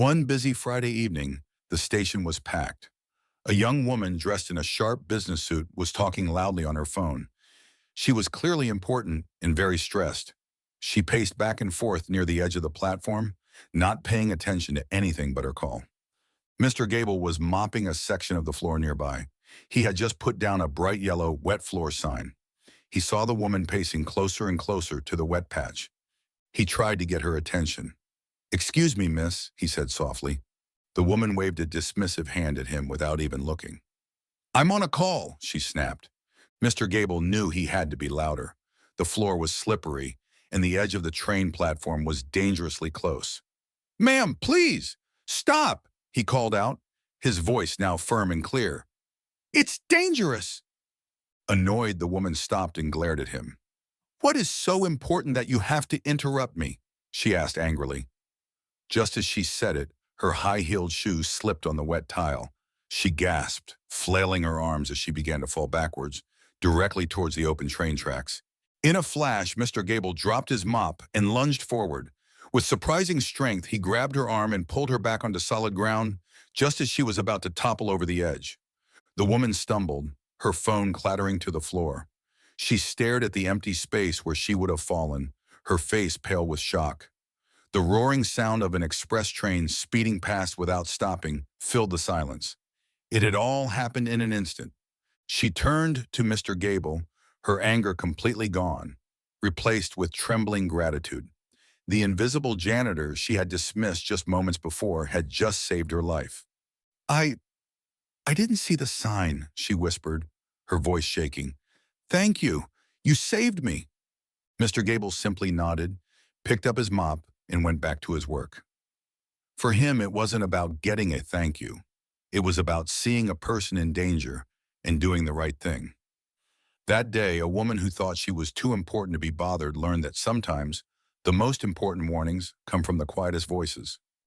One busy Friday evening, the station was packed. A young woman dressed in a sharp business suit was talking loudly on her phone. She was clearly important and very stressed. She paced back and forth near the edge of the platform, not paying attention to anything but her call. Mr. Gable was mopping a section of the floor nearby. He had just put down a bright yellow wet floor sign. He saw the woman pacing closer and closer to the wet patch. He tried to get her attention. "Excuse me, miss," he said softly. The woman waved a dismissive hand at him without even looking. "I'm on a call," she snapped. Mr. Gable knew he had to be louder. The floor was slippery, and the edge of the train platform was dangerously close. "Ma'am, please, stop," he called out, his voice now firm and clear. "It's dangerous." Annoyed, the woman stopped and glared at him. "What is so important that you have to interrupt me?" she asked angrily. Just as she said it, her high-heeled shoes slipped on the wet tile. She gasped, flailing her arms as she began to fall backwards, directly towards the open train tracks. In a flash, Mr. Gable dropped his mop and lunged forward. With surprising strength, he grabbed her arm and pulled her back onto solid ground, just as she was about to topple over the edge. The woman stumbled, her phone clattering to the floor. She stared at the empty space where she would have fallen, her face pale with shock. The roaring sound of an express train speeding past without stopping filled the silence. It had all happened in an instant. She turned to Mr. Gable, her anger completely gone, replaced with trembling gratitude. The invisible janitor she had dismissed just moments before had just saved her life. I didn't see the sign," she whispered, her voice shaking. "Thank you. You saved me." Mr. Gable simply nodded, picked up his mop, and went back to his work. For him, it wasn't about getting a thank you. It was about seeing a person in danger and doing the right thing. That day, a woman who thought she was too important to be bothered learned that sometimes the most important warnings come from the quietest voices.